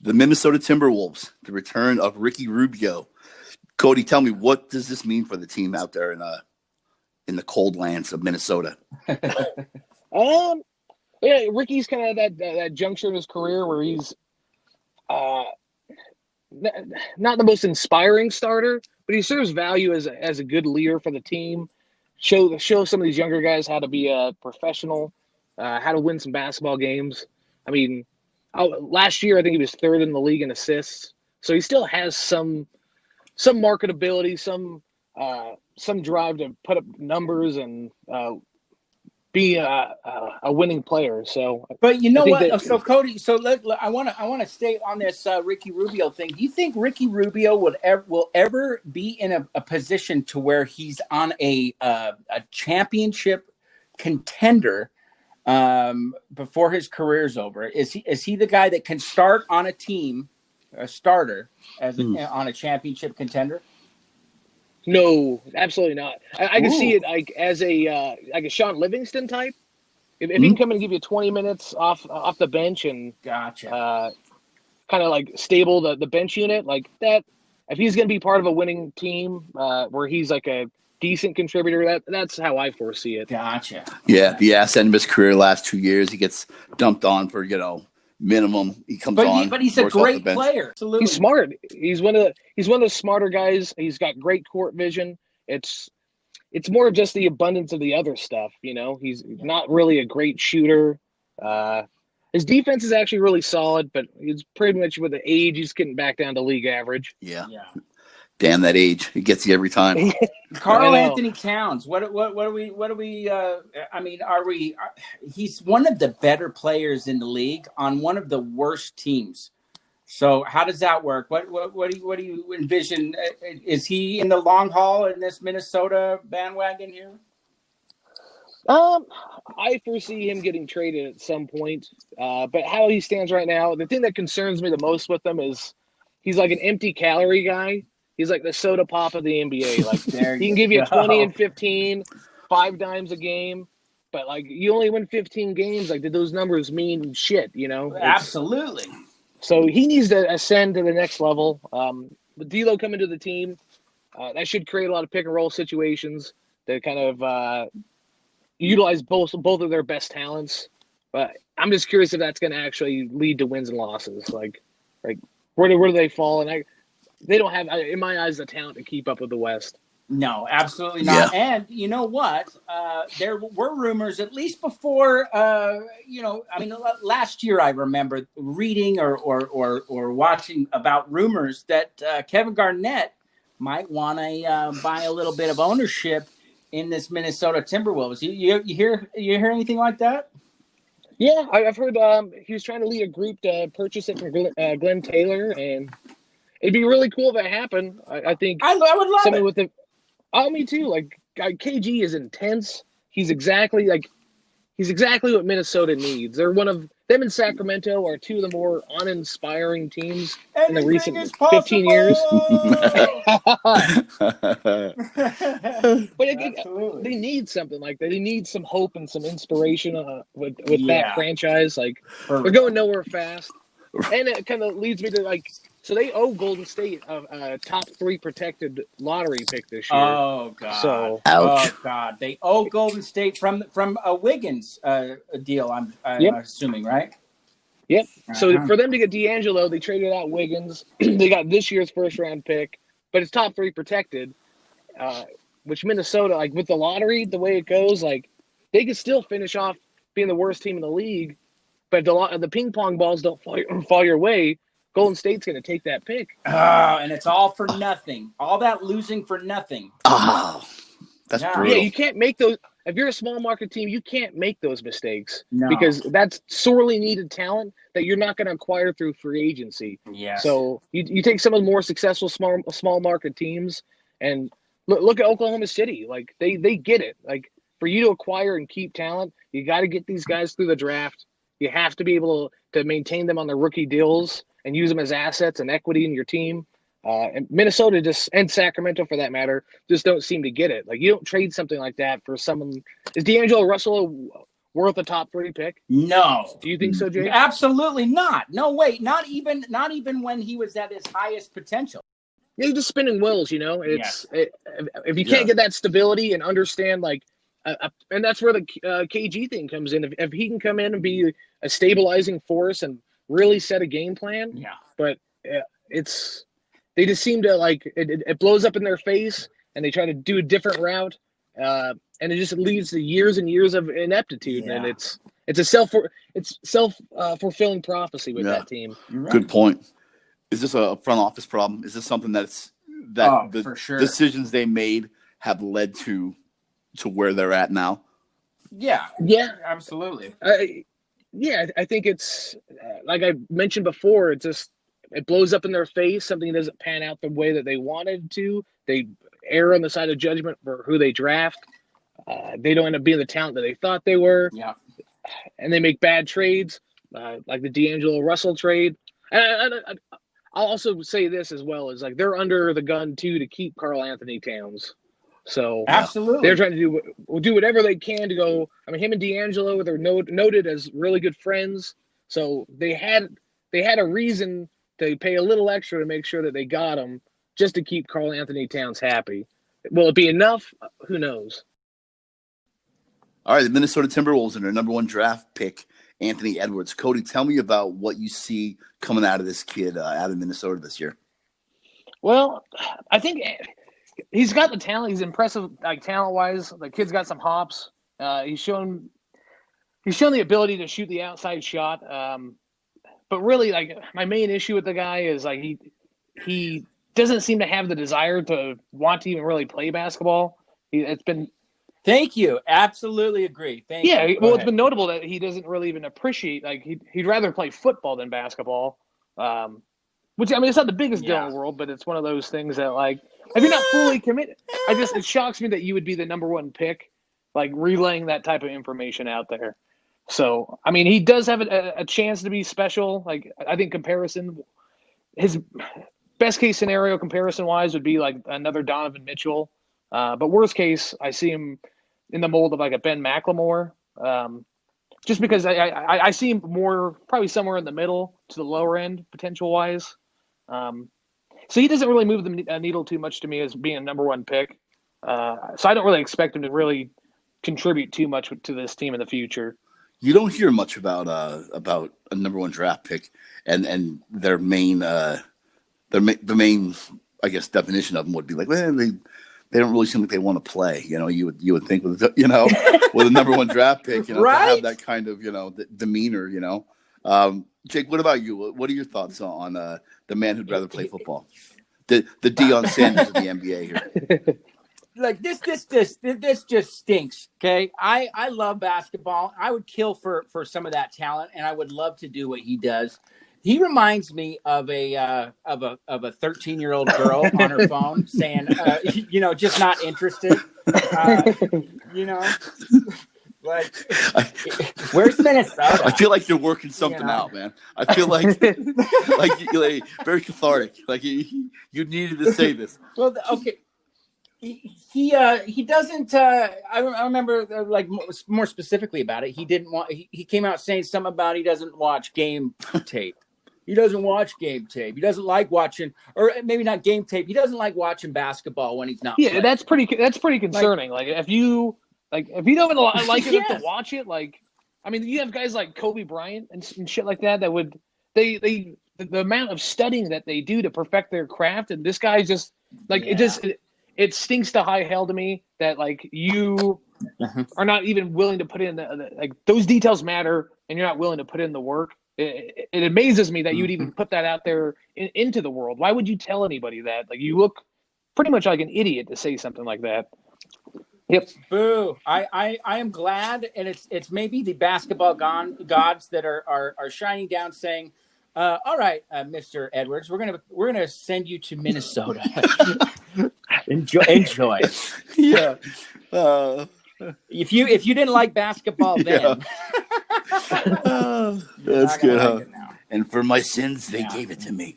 The Minnesota Timberwolves, the return of Ricky Rubio. Cody, tell me, what does this mean for the team out there in the cold lands of Minnesota? Yeah, Ricky's kind of that juncture in his career where he's not the most inspiring starter, but he serves value as a good leader for the team. Show some of these younger guys how to be a professional, how to win some basketball games. I mean, last year I think he was third in the league in assists, so he still has some marketability, some drive to put up numbers and be a winning player. So, but you know what? that, So Cody, I want to stay on this Ricky Rubio thing. Do you think Ricky Rubio will ever be in a position to where he's on a championship contender before his career's over? Is he the guy that can start on a team, a starter on a championship contender? No, absolutely not. I can see it like as a Sean Livingston type. If he can come and give you 20 minutes off the bench and gotcha, kind of like stable the bench unit like that. If he's going to be part of a winning team where he's like a decent contributor, that's how I foresee it. Gotcha. Yeah, the ass end of his career last 2 years, he gets dumped on for minimum. He comes on, but he's a great player. Absolutely, he's smart. He's one of the smarter guys. He's got great court vision. It's more of just the abundance of the other stuff. He's not really a great shooter. His defense is actually really solid, but he's pretty much with the age, he's getting back down to league average. Yeah. Damn that age! It gets you every time. Karl Anthony Towns. What are we? I mean, he's one of the better players in the league on one of the worst teams. So how does that work? What do you envision? Is he in the long haul in this Minnesota bandwagon here? I foresee him getting traded at some point. But how he stands right now, the thing that concerns me the most with him is he's like an empty calorie guy. He's like the soda pop of the NBA. Like he can give you 20 and 15, 5 dimes a game, but like you only win 15 games. Like, did those numbers mean shit? Absolutely. So he needs to ascend to the next level. With D'Lo coming to the team, that should create a lot of pick and roll situations that kind of utilize both of their best talents. But I'm just curious if that's going to actually lead to wins and losses. Like where do they fall? And they don't have, in my eyes, the talent to keep up with the West. No, absolutely not. Yeah. And you know what? There were rumors, at least before, last year I remember reading or watching about rumors that Kevin Garnett might want to buy a little bit of ownership in this Minnesota Timberwolves. You hear anything like that? Yeah, I've heard he was trying to lead a group to purchase it from Glenn Taylor, and it'd be really cool if it happened. I think I would love it. With the, me too. Like KG is intense. He's exactly what Minnesota needs. They're one of them and Sacramento are two of the more uninspiring teams in the recent 15 years. But I think they need something like that. They need some hope and some inspiration with that franchise. Like they're going nowhere fast, and it kind of leads me to so they owe Golden State a top 3 protected lottery pick this year. Oh God! So, ouch. Oh God! They owe Golden State from a Wiggins deal. I'm assuming, right? Yep. So for them to get D'Angelo, they traded out Wiggins. They got this year's first round pick, but it's top 3 protected. Which Minnesota, with the lottery, the way it goes, they could still finish off being the worst team in the league, but the ping pong balls don't fall your way. Golden State's going to take that pick. And it's all for nothing. All that losing for nothing. Oh, that's brutal. Yeah, you can't make those. If you're a small market team, you can't make those mistakes because that's sorely needed talent that you're not going to acquire through free agency. Yes. So you take some of the more successful small market teams and look at Oklahoma City. They get it. For you to acquire and keep talent, you got to get these guys through the draft. You have to be able to maintain them on their rookie deals and use them as assets and equity in your team. And Minnesota and Sacramento, for that matter, just don't seem to get it. You don't trade something like that for someone. Is D'Angelo Russell worth a top 3 pick? No. Do you think so, Jay? Absolutely not. No, wait, not even when he was at his highest potential. He's just spinning wheels, you know. If you can't get that stability and understand, like, and that's where the KG thing comes in. If he can come in and be a stabilizing force and really set a game plan, but they just seem to like it blows up in their face, and they try to do a different route, and it just leads to years and years of ineptitude, and it's a self fulfilling prophecy with that team. Right. Good point. Is this a front office problem? Is this something the for sure. decisions they made have led to where they're at now? Yeah, absolutely. I think it's like I mentioned before. It blows up in their face. Something doesn't pan out the way that they wanted to. They err on the side of judgment for who they draft. They don't end up being the talent that they thought they were. Yeah, and they make bad trades, like the D'Angelo Russell trade. And I'll also say this as well, is like they're under the gun too to keep Karl Anthony Towns. So absolutely, they're trying to do whatever they can to go. I mean, him and D'Angelo, they're noted as really good friends. So they had a reason to pay a little extra to make sure that they got him just to keep Karl Anthony Towns happy. Will it be enough? Who knows? All right, the Minnesota Timberwolves and their number 1 draft pick, Anthony Edwards. Cody, tell me about what you see coming out of this kid out of Minnesota this year. Well, I think he's got the talent. He's impressive, like talent-wise. The kid's got some hops. He's shown the ability to shoot the outside shot. But really, like my main issue with the guy is like he doesn't seem to have the desire to want to even really play basketball. Thank you. Absolutely agree. Thank you. Yeah, well, it's been notable that he doesn't really even appreciate, like, he'd rather play football than basketball, which, I mean, it's not the biggest deal in the world, but it's one of those things that, like, if you're not fully committed, it shocks me that you would be the number 1 pick, like, relaying that type of information out there. So, I mean, he does have a chance to be special. Like, I think his best case scenario comparison-wise would be, like, another Donovan Mitchell. But worst case, I see him in the mold of like a Ben McLemore, just because I see him more probably somewhere in the middle to the lower end potential wise. So he doesn't really move the needle too much to me as being a number 1 pick. So I don't really expect him to really contribute too much to this team in the future. You don't hear much about a number 1 draft pick and their main I guess definition of them would be like, well, they don't really seem like they want to play. You know, you would think with with a number 1 draft pick, right? To have that kind of demeanor. Jake, what about you? What are your thoughts on the man who'd rather play football, the Deion Sanders of the NBA here? Like this just stinks. Okay, I love basketball. I would kill for some of that talent, and I would love to do what he does. He reminds me of a 13-year-old girl on her phone saying, just not interested. Like, where's Minnesota? I feel like you're working something out, man. I feel like like very cathartic. Like you needed to say this. Well, okay. He doesn't. I remember like more specifically about it. He didn't want. He came out saying something about he doesn't watch game tape. He doesn't watch game tape. He doesn't like watching, or maybe not game tape. He doesn't like watching basketball when he's not. Yeah, playing. that's pretty concerning. Like if you don't even like enough to watch it, like I mean, you have guys like Kobe Bryant and shit like that would the amount of studying that they do to perfect their craft, and this guy just like it stinks to high hell to me that like you are not even willing to put in like those details matter, and you're not willing to put in the work. It amazes me that you'd even put that out there into the world. Why would you tell anybody that? Like you look pretty much like an idiot to say something like that. Yep. Boo. I am glad, and it's maybe the basketball gods that are shining down, saying, "All right, Mr. Edwards, we're gonna send you to Minnesota. enjoy." Yeah. If you didn't like basketball then, that's good. Huh? And for my sins, they gave it to me.